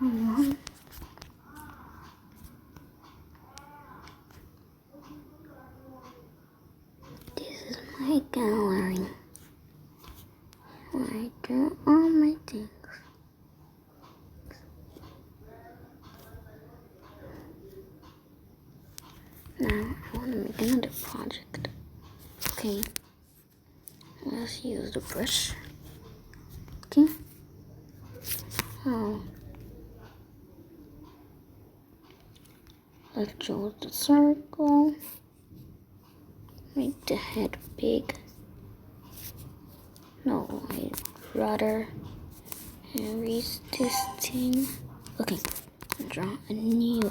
Mhm. This is my gallery where I do all my things. Now I want to make another project. Okay, let's use the brush. Okay. Oh. Let's choose the circle. Make the head big. No, I'd rather erase this thing. Okay, draw a new.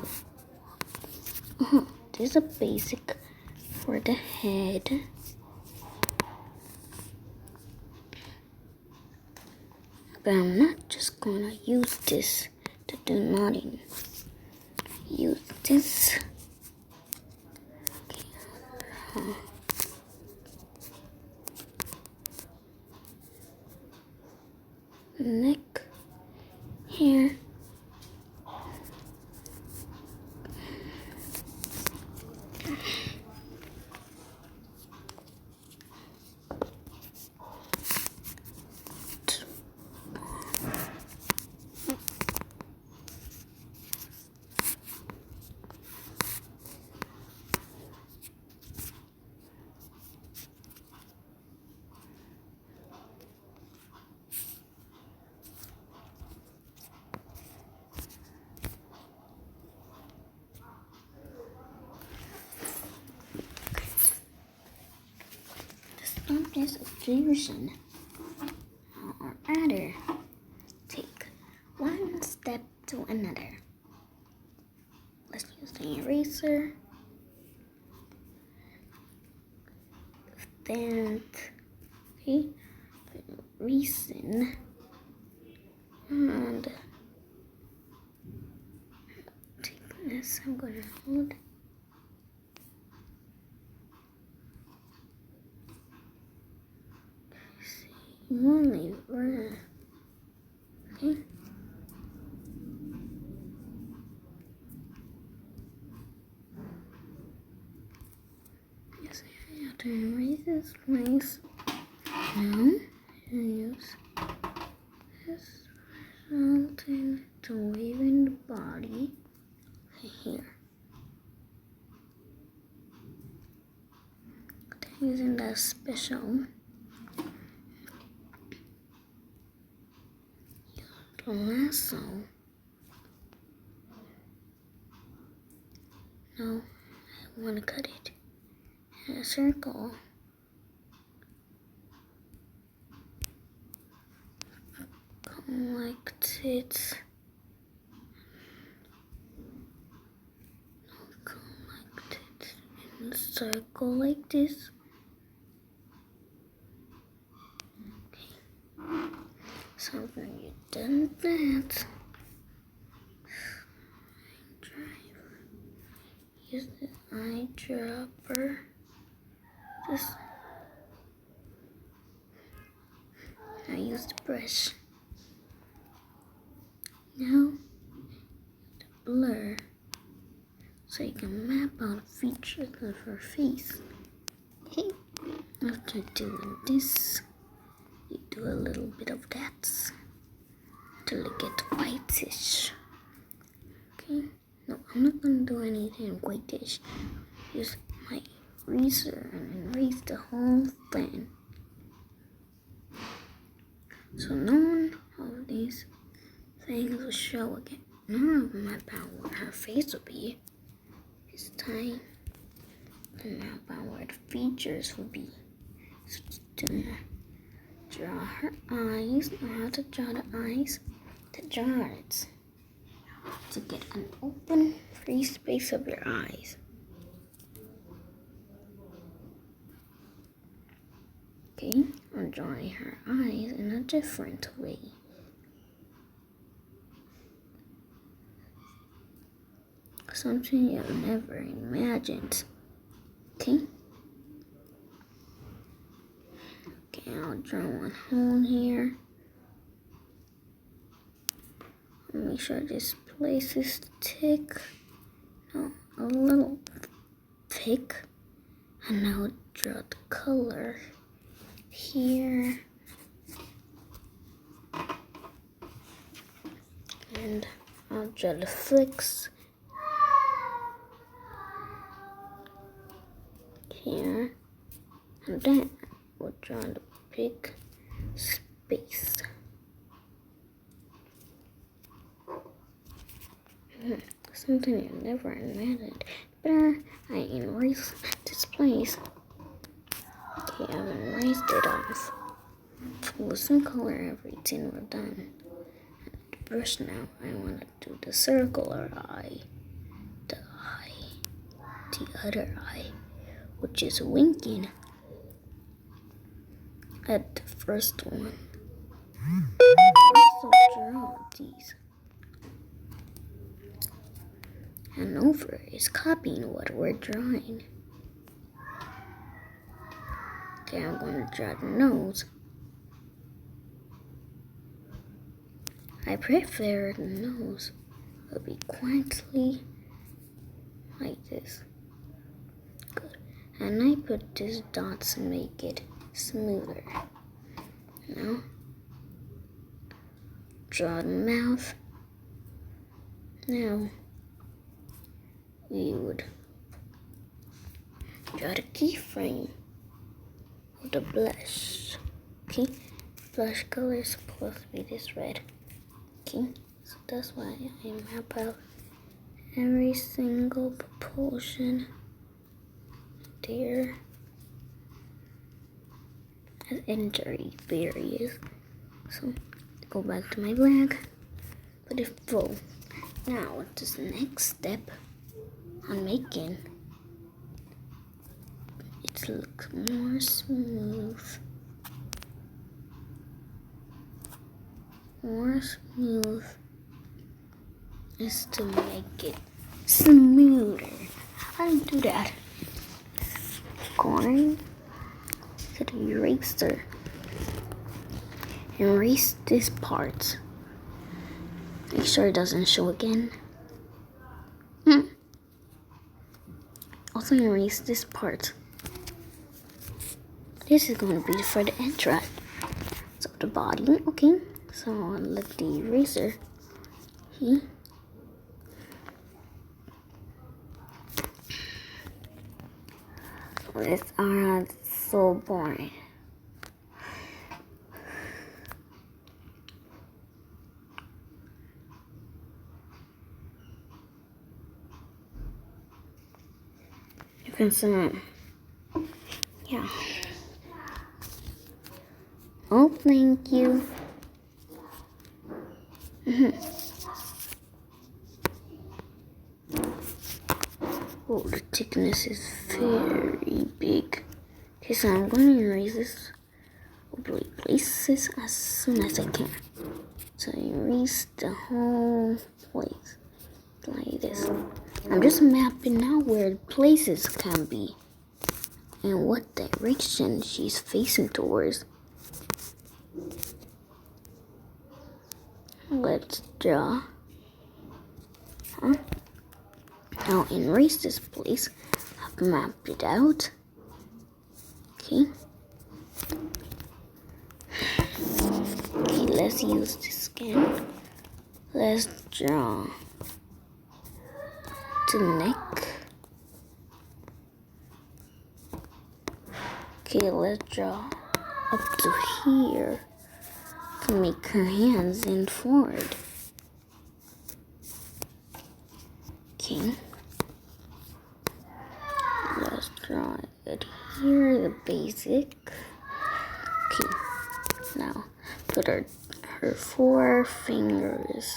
This is a basic for the head. But I'm not just gonna use this to do nothing. Use this. Okay. Neck, hair. Stop this fusion or other. Take one step to another. Let's use the eraser. Then, okay, reason and take this. I'm gonna hold. Only word. Okay. Yes, I have to erase this place. Now, I use this something to weave in the body here. Using that special. The lasso. No, I want to cut it in a circle. Come like this. Come like this. In a circle like this. Okay. So when you're done with that, use the eyedropper. Just I use the brush. Now the blur, so you can map out features of her face. Okay. After doing this, you do a little bit of that till it gets whitish. Okay. No, I'm not gonna do anything whitish. Use my eraser and erase the whole thing. So none of these things will show again. None of them about where her face will be. It's time to map out where the features will be. So to draw her eyes, know how to draw the eyes, to draw it. To get an open free space of your eyes. Okay, I'm drawing her eyes in a different way. Something you've never imagined. Okay? Okay, I'll draw one hole here. Make sure this place is thick. No, a little thick. And now draw the color here. And I'll draw the flicks here. And then we'll draw the big space. Something I never added. Better I erase this place. Okay, I've erased it off. With some color, everything we're done. And the brush now, I want to do the circular eye. The other eye, which is winking at the first one. Also draw these. And over is copying what we're drawing. Okay, I'm going to draw the nose. I prefer the nose will be quietly like this. Good. And I put these dots to make it smoother. Now, draw the mouth. Now, we would draw the keyframe with the blush. Okay, blush color is supposed to be this red. Okay, so that's why I map out every single proportion there. And enter areas. So go back to my black, put it full. Now, what is the next step? On making it look more smooth. More smooth is to make it smoother. How do you do that? Going to the eraser. Erase this part. Make sure it doesn't show again. Also erase this part. This is going to be for the entrance. So the body, okay. So I'll let the eraser here. This are so boring. You can see, yeah. Oh, thank you. Oh, the thickness is very big. Okay, so I'm going to erase this places as soon as I can. So erase the whole place like this. I'm just mapping out where the places can be and what direction she's facing towards. Let's draw. Now erase this place. I've mapped it out. Okay. Okay, let's use this again. Let's draw the neck. Okay, let's draw up to here to make her hands in forward. Okay. Let's draw it here, the basic. Okay. Now put her 4 fingers.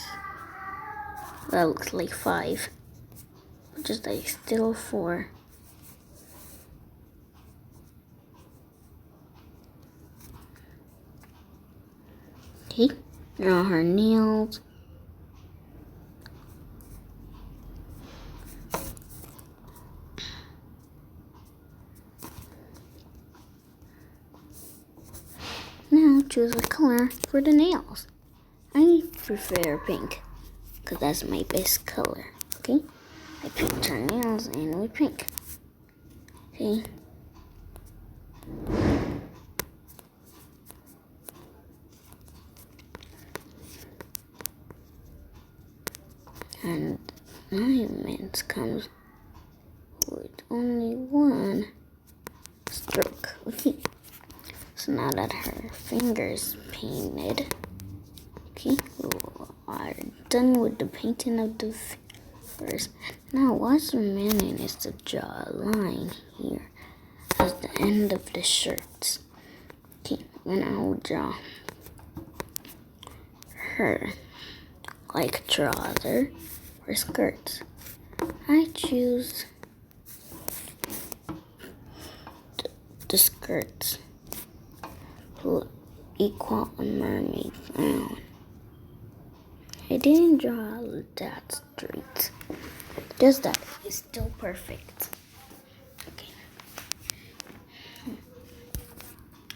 That looks like 5. Just like still 4. Okay, draw her nails. Now choose a color for the nails. I prefer pink. because that's my best color. Okay, I paint her nails in with pink. Okay. And alignment comes with only one stroke. Okay. So now that her fingers painted, okay, we are done with the painting of the fingers. Now what's remaining is to draw a line here at the end of the shirts. Okay, and I will draw her like trouser or skirts. I choose the skirts to equal a mermaid gown. I didn't draw that straight, just that it's still perfect. Okay,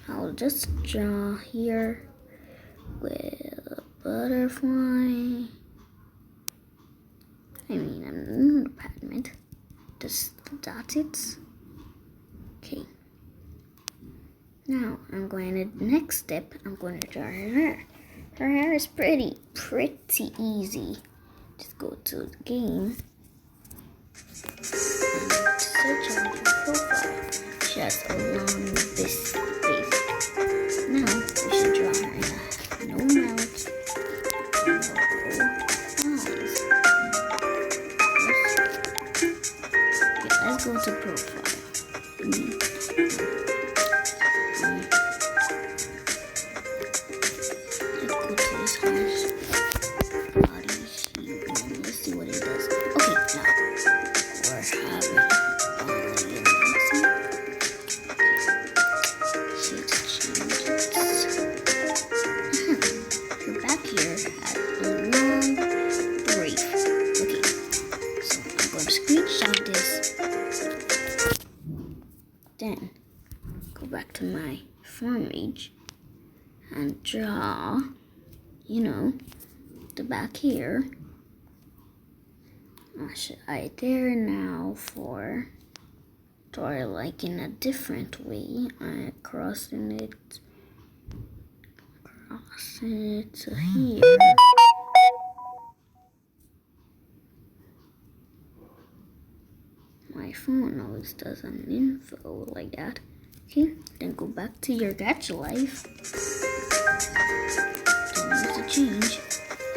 I'll just draw here with a butterfly. I'm not pigment, just dot it. Okay. Now I'm going to next step. I'm going to draw her hair. Her hair is pretty easy. Just go to the game and search on her profile. She has a long face. Now we should draw her in no mouth, no eyes. Okay, let's go to profile. Let's see what it does. Okay, now we're having her back here has a long braid. Okay, so I'm going to screenshot this. Then go back to my form page and draw, the back here. Should I dare now for like in a different way? I crossing it to here. My phone always does an info like that. Okay, then go back to your Gacha life. Don't use the change.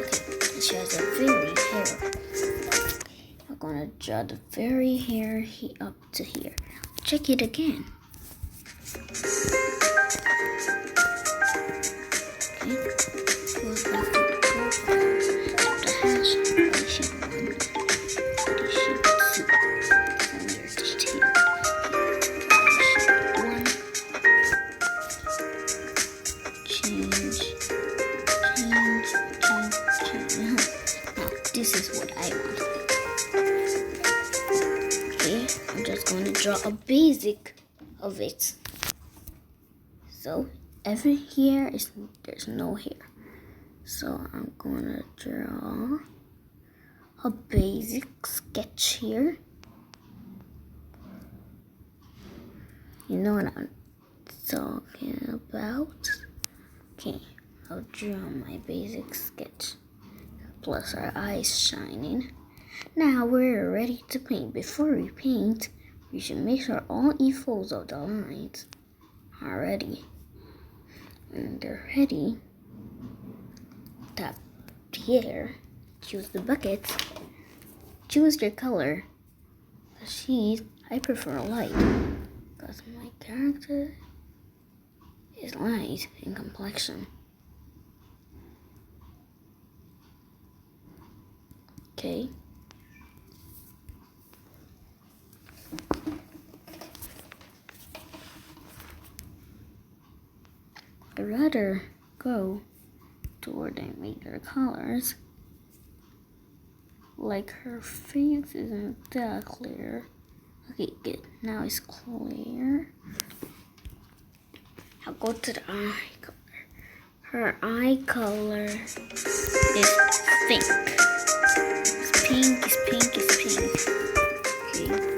Okay, she has a very hair. I'm gonna draw the very hair up to here. Check it again. Okay, goes back to the profile. The hash operation 1, operation 2. And here's the tail. Operation 1. Change. Now this is what I want. I'm just going to draw a basic of it. So every here there's no hair. So I'm going to draw a basic sketch here. You know what I'm talking about? Okay, I'll draw my basic sketch. Plus our eyes shining. Now we're ready to paint. Before we paint, we should make sure all equals of the lines are ready. When they're ready, tap here, choose the bucket, choose your color. The sheet, I prefer light because my character is light in complexion. Okay. I'd rather go toward the major colors. Like her face isn't that clear. Okay, good. Now it's clear. I'll go to the eye color. Her eye color is pink. pink is pink is pink. Okay.